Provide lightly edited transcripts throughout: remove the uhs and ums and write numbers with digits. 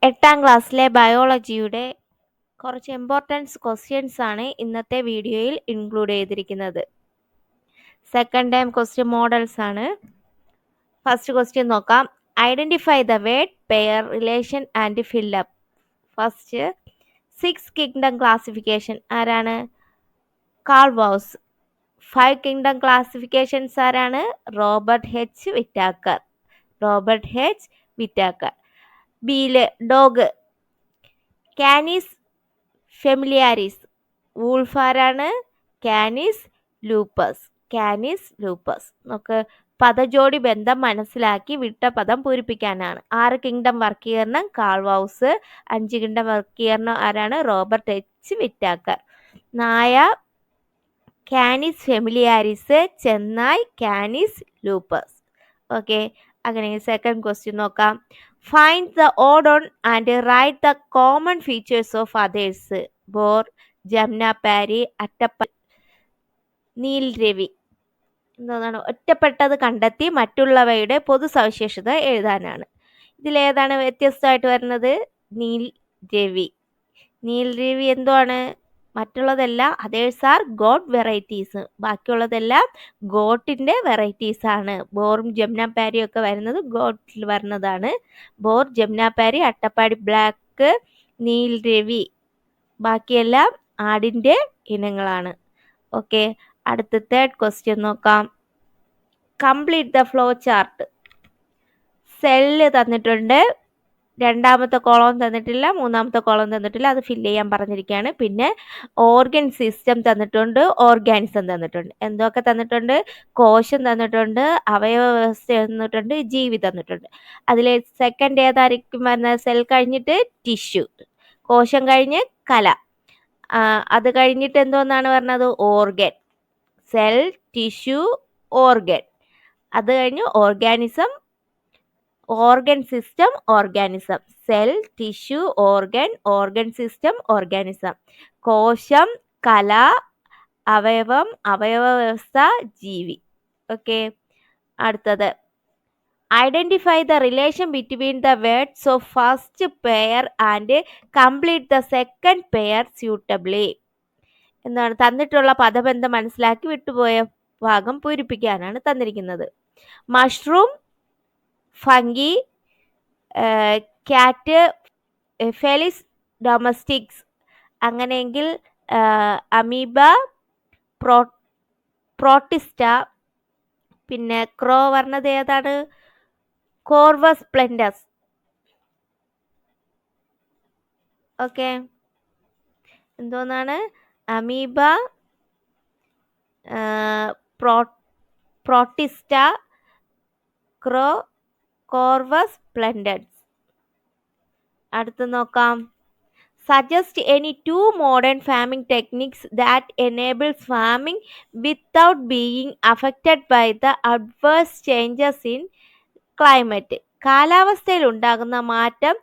8ാം ക്ലാസ്സിലെ ബയോളജിയുടെ കുറച്ച് importance questions ആണ് ഇന്നത്തെ വീഡിയോയിൽ ഇൻക്ലൂഡ് ചെയ്തിരിക്കുന്നത്. സെക്കൻഡ് ടൈം ക്വസ്റ്റ്യൻ മോഡൽസ് ആണ്. ഫസ്റ്റ് ക്വസ്റ്റ്യൻ നോക്കാം. Identify the word, pair, relation and fill up. First 6 kingdom classification ആരാണ്? Carl Woese. 5 കിങ്ഡം ക്ലാസിഫിക്കേഷൻസ് ആരാണ്? Robert H Whittaker. ബിയില് ഡോഗ്, കാനിസ് ഫെമിലിയാരിസ്. വൂൾഫ് ആരാണ്? Canis lupus. നമുക്ക് പദജോടി ബന്ധം മനസ്സിലാക്കി വിട്ട പദം പൂരിപ്പിക്കാനാണ്. 6 കിങ്ഡം വർഗീകരണം കാൾ വൗസ്. 5 കിങ്ഡം വർഗീകരണം ആരാണ്? Robert H Whittaker. നായ കാനിസ് ഫെമിലിയാരിസ്, ചെന്നായ് കാനിസ് ലൂപ്പസ്. ഓക്കെ, അങ്ങനെ സെക്കൻഡ് ക്വസ്റ്റ്യൻ നോക്കാം. Find the odd one and write the common features of others. Boer, Jamnapari, Attappadi, Nilravi. എന്താണ്? ഒറ്റപ്പെട്ടത് കണ്ടെത്തി മറ്റുള്ളവയുടെ പൊതു സവിശേഷത എഴുതാനാണ്. ഇതിലേതാണ് വ്യത്യസ്തമായിട്ട് വരുന്നത്? നീൽരവി എന്താണ്? മറ്റുള്ളതെല്ലാം അതേഴ്സ് ആർ ഗോട്ട് വെറൈറ്റീസ്. ബാക്കിയുള്ളതെല്ലാം ഗോട്ടിന്റെ വെറൈറ്റീസ് ആണ്. ബോറും ജംനാപാരിയും ഒക്കെ വരുന്നത് ഗോട്ടിൽ വരുന്നതാണ്. ബോർ, ജംനാപാരി, അട്ടപ്പാടി ബ്ലാക്ക്, നീൽരവി ബാക്കിയെല്ലാം ആടിന്റെ ഇനങ്ങളാണ്. ഓക്കെ, അടുത്ത തേർഡ് ക്വസ്റ്റ്യൻ നോക്കാം. Complete the flow chart. Cell തന്നിട്ടുണ്ട്, രണ്ടാമത്തെ കോളം തന്നിട്ടില്ല, മൂന്നാമത്തെ കോളം തന്നിട്ടില്ല, അത് ഫില്ല് ചെയ്യാൻ പറഞ്ഞിരിക്കുകയാണ്. പിന്നെ ഓർഗൻ സിസ്റ്റം തന്നിട്ടുണ്ട്, ഓർഗാനിസം തന്നിട്ടുണ്ട്. എന്തൊക്കെ തന്നിട്ടുണ്ട്? കോശം തന്നിട്ടുണ്ട്, അവയവ വ്യവസ്ഥ തന്നിട്ടുണ്ട്, ജീവി തന്നിട്ടുണ്ട്. അതിൽ സെക്കൻഡ് ഏതായിരിക്കും വരുന്നത്? സെൽ കഴിഞ്ഞിട്ട് ടിഷ്യൂ, കോശം കഴിഞ്ഞ് കല, അത് കഴിഞ്ഞിട്ട് എന്തോന്നാണ് പറഞ്ഞത്? ഓർഗൻ. Cell, tissue, organ. അത് കഴിഞ്ഞ് organism, organ system, organism. Cell, tissue, organ system, organism. കോശം, കല, അവയവം, അവയവ വ്യവസ്ഥ, ജീവി. ഓക്കെ, അടുത്തത് identify the relation between the words of first pair and complete the second pair suitably. എന്താണ്? തന്നിട്ടുള്ള പദബന്ധം മനസ്സിലാക്കി വിട്ടുപോയ ഭാഗം പൂരിപ്പിക്കാനാണ് തന്നിരിക്കുന്നത്. Mushroom, fungi, cat, Felis domesticus. അങ്ങനെയെങ്കിൽ അമീബ, പ്രോട്ടിസ്റ്റ. പിന്നെ ക്രോ പറഞ്ഞത് ഏതാണ്? Corvus splendens. ഓക്കെ, എന്തോന്നാണ്? Amoeba, protista, crow, Corvus പ്ലെൻഡസ്. അടുത്ത് നോക്കാം. Suggest any 2 modern farming techniques that enables farming without being affected by the adverse changes in climate. കാലാവസ്ഥയിൽ ഉണ്ടാകുന്ന മാറ്റം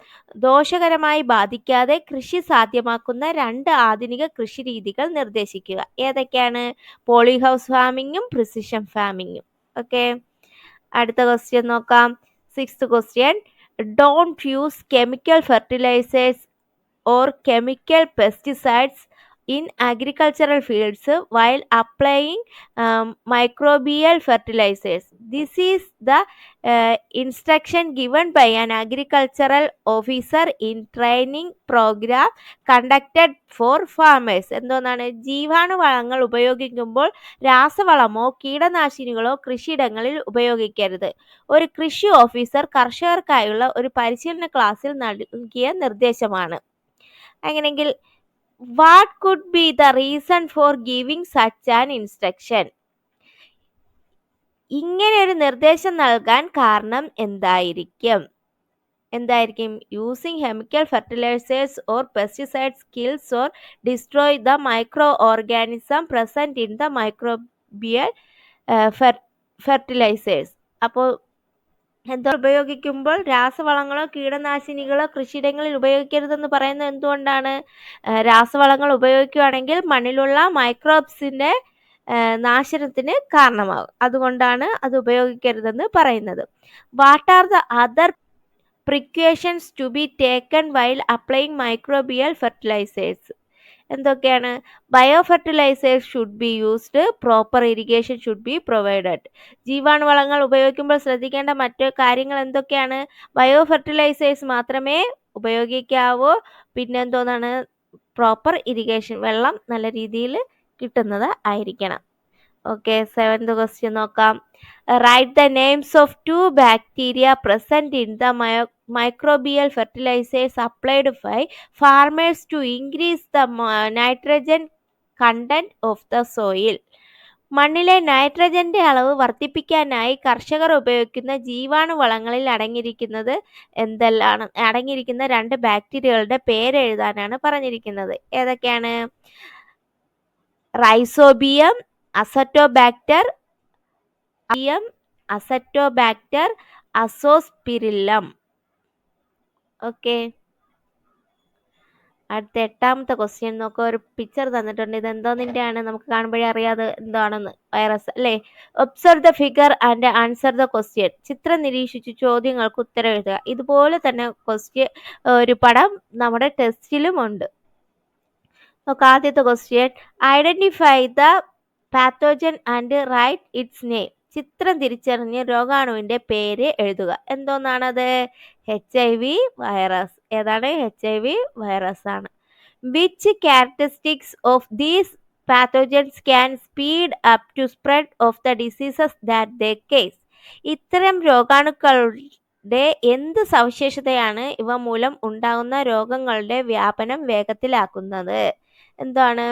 ദോഷകരമായി ബാധിക്കാതെ കൃഷി സാധ്യമാക്കുന്ന 2 ആധുനിക കൃഷി രീതികൾ നിർദ്ദേശിക്കുക. ഏതൊക്കെയാണ്? പോളിഹൗസ് ഫാമിങ്ങും പ്രിസിഷൻ ഫാമിങ്ങും. ഓക്കെ, അടുത്ത ക്വസ്റ്റ്യൻ നോക്കാം. 6th question. Don't use chemical fertilisers or chemical pesticides in agricultural fields while applying microbial fertilizers. This is the instruction given by an agricultural officer in training program conducted for farmers. എന്താണ്? ജീവാണുവളങ്ങൾ ഉപയോഗിക്കുമ്പോൾ രാസവളമോ കീടനാശിനികളോ കൃഷിയിടങ്ങളിൽ ഉപയോഗിക്കരുത്. ഒരു കൃഷി officer കർഷകർക്കായുള്ള ഒരു പരിശീലന ക്ലാസ്സിൽ നൽകിയ നിർദ്ദേശമാണ്. അങ്ങനെയെങ്കിൽ what could be the reason for giving such an instruction? ഇങ്ങനെ ഒരു നിർദ്ദേശം നൽകാൻ കാരണം എന്തായിരിക്കും? Using chemical fertilisers or pesticides kills or destroy the micro organism present in the microbial fertilisers. അപ്പോൾ എന്താ ഉപയോഗിക്കുമ്പോൾ രാസവളങ്ങളോ കീടനാശിനികളോ കൃഷിയിടങ്ങളിൽ ഉപയോഗിക്കരുതെന്ന് പറയുന്നത് എന്തുകൊണ്ടാണ്? രാസവളങ്ങൾ ഉപയോഗിക്കുകയാണെങ്കിൽ മണ്ണിലുള്ള മൈക്രോബ്സിന്റെ നാശനത്തിന് കാരണമാകും. അതുകൊണ്ടാണ് അത് ഉപയോഗിക്കരുതെന്ന് പറയുന്നത്. What are the other precautions to be taken while applying microbial fertilisers. എന്തൊക്കെയാണ്? Bio fertilisers should be used, proper irrigation should be provided. ജീവാണുവളങ്ങൾ ഉപയോഗിക്കുമ്പോൾ ശ്രദ്ധിക്കേണ്ട മറ്റു കാര്യങ്ങൾ എന്തൊക്കെയാണ്? ബയോ ഫെർട്ടിലൈസേഴ്സ് മാത്രമേ ഉപയോഗിക്കാവൂ. പിന്നെന്തോന്നാണ്? പ്രോപ്പർ ഇറിഗേഷൻ, വെള്ളം നല്ല രീതിയിൽ കിട്ടുന്നത് ആയിരിക്കണം. ഓക്കെ, 7th ക്വസ്റ്റ്യൻ നോക്കാം. Write the names of 2 bacteria present in the microbial fertilisers applied by farmers to increase the nitrogen content of the soil. മണ്ണിലെ നൈട്രജന്റെ അളവ് വർദ്ധിപ്പിക്കാനായി കർഷകർ ഉപയോഗിക്കുന്ന ജീവാണുവളങ്ങളിൽ അടങ്ങിയിരിക്കുന്ന 2 ബാക്ടീരിയകളുടെ പേര് എഴുതാനാണ് പറഞ്ഞിരിക്കുന്നത്. ഏതൊക്കെയാണ്? Rhizobium, azotobacter, azotobacter, azospirillum. Okay, അടുത്ത 8ാമത്തെ ക്വസ്റ്റ്യൻ നോക്കുക. ഒരു പിക്ചർ തന്നിട്ടുണ്ട്. ഇത് എന്തോന്നിൻ്റെയാണ്? നമുക്ക് കാണുമ്പോഴേ അറിയാതെ എന്താണെന്ന്. വൈറസ് അല്ലേ? Observe the figure and answer the question. ചിത്രം നിരീക്ഷിച്ച് ചോദ്യങ്ങൾക്ക് ഉത്തരം എഴുതുക. ഇതുപോലെ തന്നെ ഒരു പടം നമ്മുടെ ടെസ്റ്റിലും ഉണ്ട്. നോക്കാം, ആദ്യത്തെ question. Identify the pathogen and write its name. ചിത്രം തിരിച്ചറിഞ്ഞ് രോഗാണുവിന്റെ പേര് എഴുതുക. എന്തോന്നാണത്? HIV virus. ഏതാണ്? HIV വൈറസ് ആണ്. Which characteristics of these pathogens can speed up to spread of the diseases that they cause. ഇത്തരം രോഗാണുക്കളുടെ എന്ത് സവിശേഷതയാണ് ഇവ മൂലം ഉണ്ടാകുന്ന രോഗങ്ങളുടെ വ്യാപനം വേഗത്തിലാക്കുന്നത്? എന്താണ്?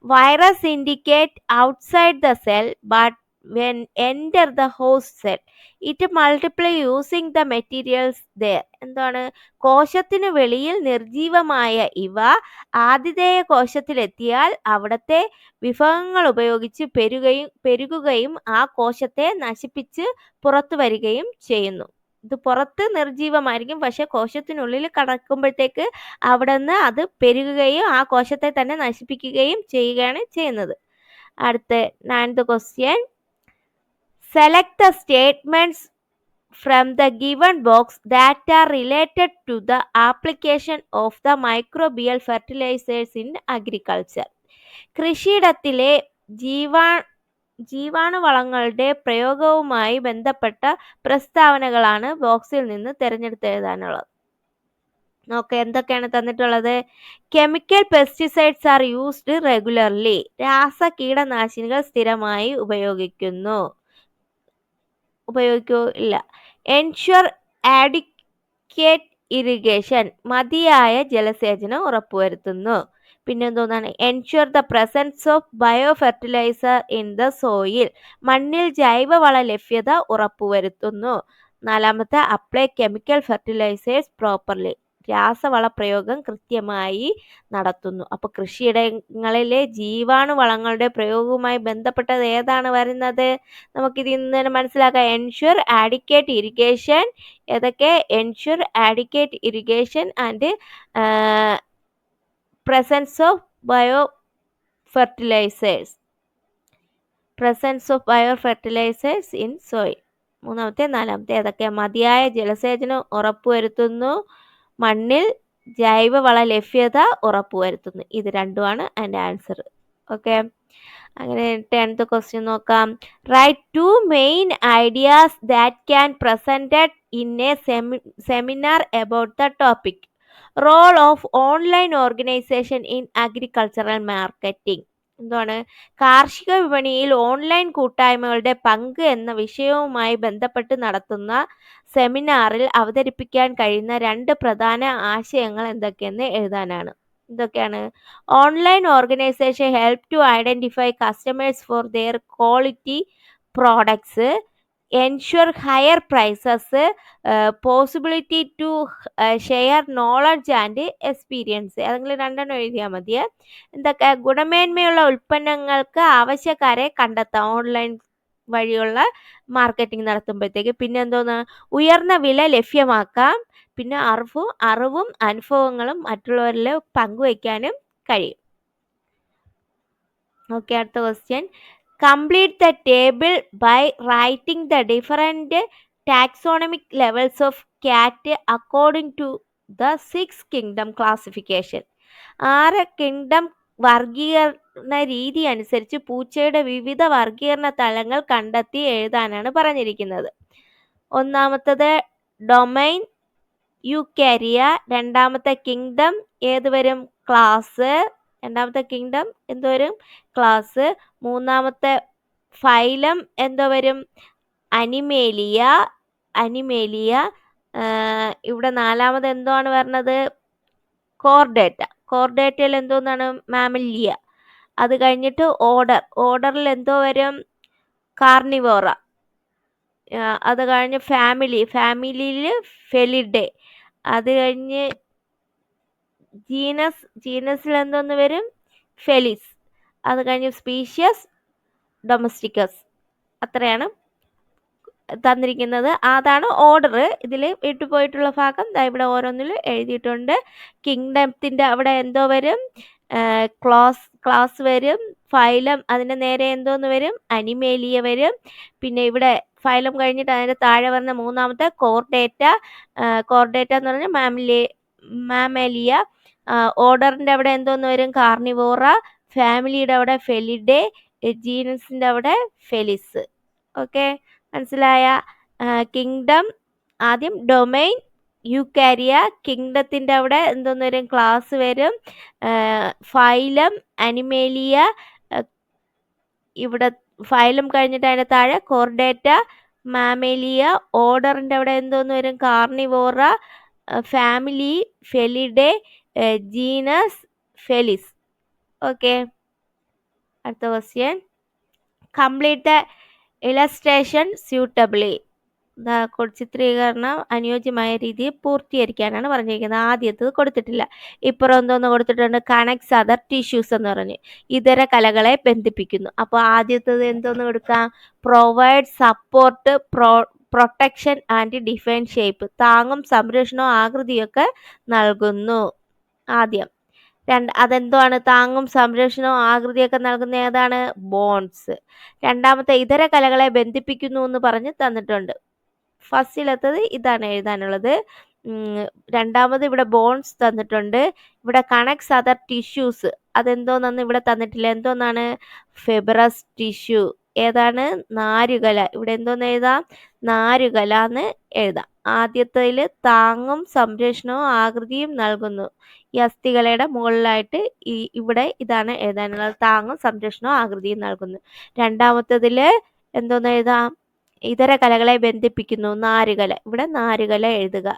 Virus indicate outside the cell but when enter the host cell it multiply using the materials there. എന്താണ്? കോശത്തിനു വെളിയിൽ നിർജീവമായ ഇവ ആതിഥേയ കോശത്തിലെത്തിയാൽ അവിടത്തെ വിഭവങ്ങൾ ഉപയോഗിച്ച് പെരുകുകയും ആ കോശത്തെ നശിപ്പിച്ച് പുറത്തു വരികയും ചെയ്യുന്നു. ഇത് പുറത്ത് നിർജീവമായിരിക്കും, പക്ഷെ കോശത്തിനുള്ളിൽ കടക്കുമ്പോഴത്തേക്ക് അവിടെ നിന്ന് അത് പെരുകുകയും ആ കോശത്തെ തന്നെ നശിപ്പിക്കുകയും ചെയ്യുകയാണ് ചെയ്യുന്നത്. അടുത്ത 9th question. Select the statements from the given box that are related to the application of the microbial fertilizers in agriculture. കൃഷിയിടത്തിലെ ജീവാണുവളങ്ങളുടെ പ്രയോഗവുമായി ബന്ധപ്പെട്ട പ്രസ്താവനകളാണ് ബോക്സിൽ നിന്ന് തിരഞ്ഞെടുത്ത് എഴുതാനുള്ളത്. നോക്കാം, എന്തൊക്കെയാണ് തന്നിട്ടുള്ളത്. Chemical pesticides are used regularly. രാസ കീടനാശിനികൾ സ്ഥിരമായി ഉപയോഗിക്കില്ല. Ensure adequate irrigation. മതിയായ ജലസേചനം ഉറപ്പുവരുത്തുന്നു. പിന്നെന്തോന്നാണ്? Ensure the presence of bio fertiliser in the soil. മണ്ണിൽ ജൈവവള ലഭ്യത ഉറപ്പുവരുത്തുന്നു. 4ാമത്തെ, അപ്ലൈ കെമിക്കൽ ഫെർട്ടിലൈസേഴ്സ് പ്രോപ്പർലി. രാസവള പ്രയോഗം കൃത്യമായി നടത്തുന്നു. അപ്പോൾ കൃഷിയിടങ്ങളിലെ ജീവാണുവളങ്ങളുടെ പ്രയോഗവുമായി ബന്ധപ്പെട്ടത് ഏതാണ് വരുന്നത്? നമുക്കിത് ഇന്ന് തന്നെ മനസ്സിലാക്കാം. Ensure adequate irrigation. ഏതൊക്കെ? Ensure adequate irrigation and presence of biofertilizers in soil. 3ാമത്തെ 4ാമത്തെ ഏതൊക്കെ? മതിയായ ജലസേചനം ഉറപ്പുവരുത്തുന്നു, മണ്ണിൽ ജൈവവള ലഭ്യത ഉറപ്പുവരുത്തുന്നു. ഇത് രണ്ടുമാണ് അതിൻ്റെ ആൻസർ. ഓക്കെ, അങ്ങനെ 10th ക്വസ്റ്റ്യൻ നോക്കാം. Write 2 main ideas that can presented in a seminar about the topic. Role of online organisation in agricultural marketing. എന്താണ്? കാർഷിക വിപണിയിൽ ഓൺലൈൻ കൂട്ടായ്മകളുടെ പങ്ക് എന്ന വിഷയവുമായി ബന്ധപ്പെട്ട് നടത്തുന്ന സെമിനാറിൽ അവതരിപ്പിക്കാൻ കഴിയുന്ന 2 പ്രധാന ആശയങ്ങൾ എന്തൊക്കെയെന്ന് എഴുതാനാണ്. ഇതൊക്കെയാണ്. Online organisation help to identify customers for their quality products, ensure higher prices, possibility to share knowledge and experience. അതെങ്കിലും 2 എഴുതിയാൽ മതി. എന്തൊക്കെ? ഗുണമേന്മയുള്ള ഉൽപ്പന്നങ്ങൾക്ക് ആവശ്യക്കാരെ കണ്ടെത്താം ഓൺലൈൻ വഴിയുള്ള മാർക്കറ്റിംഗ് നടത്തുമ്പോഴത്തേക്ക്. പിന്നെ എന്തോന്ന്? ഉയർന്ന വില ലഭ്യമാക്കാം. പിന്നെ അറിവും അനുഭവങ്ങളും മറ്റുള്ളവരിൽ പങ്കുവയ്ക്കാനും കഴിയും. ഓക്കെ, അടുത്ത question. Complete the table by writing the different taxonomic levels of cat according to the 6 kingdom classification. 6 kingdom വർഗീകരണ രീതി അനുസരിച്ച് പൂച്ചയുടെ വിവിധ വർഗീകരണ തലങ്ങൾ കണ്ടെത്തി എഴുതാനാണ് പറഞ്ഞിരിക്കുന്നത്. ഒന്നാമത്തത് ഡൊമൈൻ യൂക്കാരിയ, രണ്ടാമത്തെ കിങ്ഡം ഏത് വരും? ക്ലാസ്. രണ്ടാമത്തെ കിങ്ഡം എന്ത് വരും? ക്ലാസ്. മൂന്നാമത്തെ ഫൈലം എന്തോ വരും? അനിമേലിയ. ഇവിടെ നാലാമത് എന്താണ് പറഞ്ഞത്? കോർഡേറ്റ. കോർഡേറ്റയിൽ എന്തോന്നാണ്? മാമല്ലിയ. അത് കഴിഞ്ഞിട്ട് ഓർഡറിൽ എന്തോ വരും? കാർണിവോറ. അത് കഴിഞ്ഞ് ഫാമിലിയിൽ ഫെലിഡെ. അത് കഴിഞ്ഞ് ജീനസിൽ എന്തോന്ന് വരും? ഫെലിസ്. അത് കഴിഞ്ഞ് സ്പീഷ്യസ് ഡൊമസ്റ്റിക്കസ്. അത്രയാണ് തന്നിരിക്കുന്നത്. അതാണ് ഓർഡർ. ഇതിൽ വിട്ടുപോയിട്ടുള്ള ഭാഗം ഇവിടെ ഓരോന്നിലും എഴുതിയിട്ടുണ്ട്. കിങ്ഡത്തിന്റെ അവിടെ എന്തോ വരും? ക്ലാസ് വരും. ഫൈലം അതിന്റെ നേരെ എന്തോന്ന് വരും? അനിമേലിയ വരും. പിന്നെ ഇവിടെ ഫൈലം കഴിഞ്ഞിട്ട് അതിന്റെ താഴെ വന്ന മൂന്നാമത്തെ കോർഡേറ്റ എന്ന് പറഞ്ഞാൽ മാമേലിയ. ഓർഡറിന്റെ അവിടെ എന്തോന്ന് വരും? കാർണിവോറ. ഫാമിലിയുടെ അവിടെ ഫെലിഡെ. ജീനസിന്റെ അവിടെ ഫെലിസ്. ഓക്കെ, മനസ്സിലായ? കിങ്ഡം ആദ്യം ഡൊമൈൻ യൂക്കാരിയ. കിങ്ഡത്തിന്റെ അവിടെ എന്തോന്ന് വരും? ക്ലാസ് വരും. Phylum Animalia. ഇവിടെ ഫൈലം കഴിഞ്ഞിട്ട് അതിന്റെ താഴെ കോർഡേറ്റ മാമേലിയ. ഓർഡറിന്റെ അവിടെ എന്തോന്ന് വരും? Carnivora. Family felidae. Genus felis. Okay, അടുത്ത question. Complete the illustration suitably. ചിത്രീകരണം അനുയോജ്യമായ രീതിയിൽ പൂർത്തീകരിക്കാനാണ് പറഞ്ഞിരിക്കുന്നത്. ആദ്യത്തത് കൊടുത്തിട്ടില്ല. ഇപ്പുറം എന്തോന്ന് കൊടുത്തിട്ടുണ്ട്? കണക്ട്സ് അതർ ടിഷ്യൂസ് എന്ന് പറഞ്ഞ് ഇതര കലകളെ ബന്ധിപ്പിക്കുന്നു. അപ്പോൾ ആദ്യത്തത് എന്തോന്ന് കൊടുക്കാം? Provide support, protection and define shape. താങ്ങും സംരക്ഷണവും ആകൃതിയൊക്കെ നൽകുന്നു. ആദ്യം അതെന്താണ്? താങ്ങും സംരക്ഷണവും ആകൃതിയൊക്കെ നൽകുന്ന ഏതാണ്? ബോൺസ്. രണ്ടാമത്തെ ഇതര കലകളെ ബന്ധിപ്പിക്കുന്നു എന്ന് പറഞ്ഞ് തന്നിട്ടുണ്ട്. ഫസ്റ്റിലത്തത് ഇതാണ് എഴുതാനുള്ളത്. രണ്ടാമത് ഇവിടെ ബോൺസ് തന്നിട്ടുണ്ട്. ഇവിടെ കണക്ട്സ് അതർ ടിഷ്യൂസ് അതെന്തോന്നു ഇവിടെ തന്നിട്ടില്ല. എന്തോന്നാണ്? ഫെബ്രസ് ടിഷ്യൂ. ഏതാണ്? നാരുകല. ഇവിടെ എന്തോന്ന് എഴുതാം? നാരുകല എന്ന് എഴുതാം. ആദ്യത്തിൽ താങ്ങും സംരക്ഷണവും ആകൃതിയും നൽകുന്നു. ഈ അസ്ഥികലയുടെ മുകളിലായിട്ട് ഇവിടെ ഇതാണ് എഴുതാനുള്ളത്. താങ്ങും സംരക്ഷണവും ആകൃതിയും നൽകുന്നു. രണ്ടാമത്തതില് എന്തോന്ന് എഴുതാം? ഇതര കലകളെ ബന്ധിപ്പിക്കുന്നു. നാരുകല. ഇവിടെ നാരുകല എഴുതുക.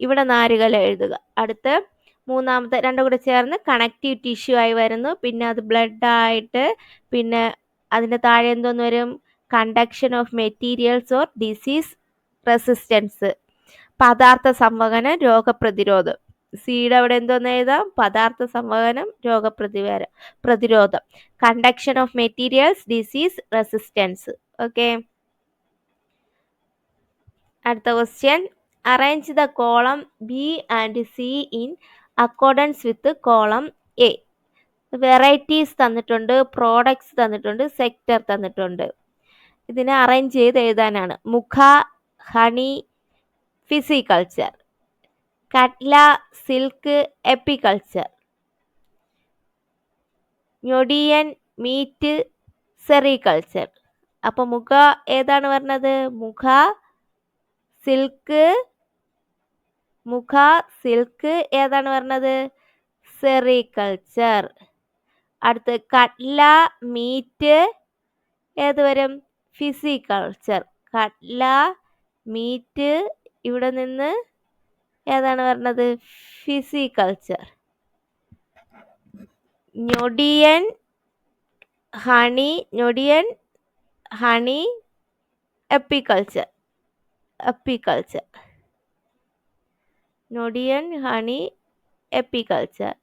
ഇവിടെ നാരുകല എഴുതുക. അടുത്ത് മൂന്നാമത്തെ രണ്ടും കൂടെ ചേർന്ന് കണക്റ്റീവ് ടിഷ്യൂ ആയി വരുന്നു. പിന്നെ അത് ബ്ലഡ് ആയിട്ട് പിന്നെ അതിന്റെ താഴെ എന്തോന്ന് വരും? Conduction of materials or disease resistance. പദാർത്ഥ സംവഹനം, രോഗപ്രതിരോധം. സിയുടെ അവിടെ എന്തോന്ന് എഴുതാം? പദാർത്ഥ സംവഹനം, പ്രതിരോധം. Conduction of materials, disease resistance. Okay, അടുത്ത question. Arrange the column B and C in accordance with column A. Varieties തന്നിട്ടുണ്ട്, പ്രോഡക്ട്സ് തന്നിട്ടുണ്ട്, സെക്ടർ തന്നിട്ടുണ്ട്. ഇതിനെ അറേഞ്ച് ചെയ്ത് എഴുതാനാണ്. മുഖ, honey, pisciculture. Catla, silk, apiculture. ഞൊടിയൻ, മീറ്റ്, സെറികൾച്ചർ. അപ്പൊ മുഖ ഏതാണ് പറഞ്ഞത്? മുഖ, സിൽക്ക് ഏതാണ് പറഞ്ഞത്? സെറികൾച്ചർ. അടുത്ത് കട്ല, മീറ്റ് ഏത് വരും? ഫിസിക്കൾച്ചർ. കട്ല, മീറ്റ് ഇവിടെ നിന്ന് ഏതാണ് പറഞ്ഞത്? ഫിസിക്കൾച്ചർ. ഞൊടിയൻ, ഹണി, എപ്പിക്കൾച്ചർ. ഞൊടിയൻ, honey, apiculture.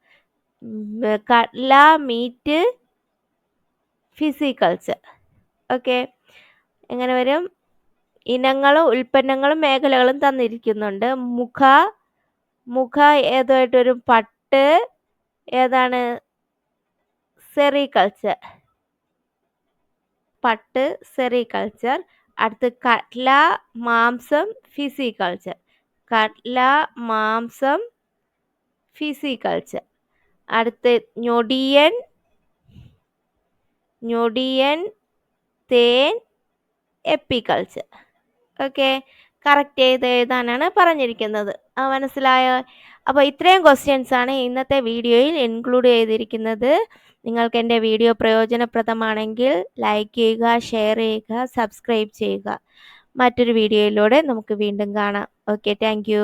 Catla, meat, pisciculture. Okay, എങ്ങനെ വരും? ഇനങ്ങളും ഉൽപ്പന്നങ്ങളും മേഖലകളും തന്നിരിക്കുന്നുണ്ട്. മുഖ ഏതായിട്ട് വരും? പട്ട്. ഏതാണ്? സെറികൾച്ചർ. പട്ട്, സെറികൾച്ചർ. അടുത്ത് കട്ല, മാംസം, ഫിസിക്കൾച്ചർ. കട്ല, മാംസം, ഫിസിക്കൾച്ചർ. അടുത്ത് ഞൊടിയൻ, തേൻ, എപ്പിക്കൾച്ചർ. ഓക്കെ, കറക്റ്റ് ചെയ്ത് എഴുതാനാണ് പറഞ്ഞിരിക്കുന്നത്. മനസ്സിലായോ? അപ്പോൾ ഇത്രയും ക്വസ്റ്റ്യൻസ് ആണ് ഇന്നത്തെ വീഡിയോയിൽ ഇൻക്ലൂഡ് ചെയ്തിരിക്കുന്നത്. നിങ്ങൾക്ക് എൻ്റെ വീഡിയോ പ്രയോജനപ്രദമാണെങ്കിൽ ലൈക്ക് ചെയ്യുക, ഷെയർ ചെയ്യുക, സബ്സ്ക്രൈബ് ചെയ്യുക. മറ്റൊരു വീഡിയോയിലൂടെ നമുക്ക് വീണ്ടും കാണാം. Okay, thank you.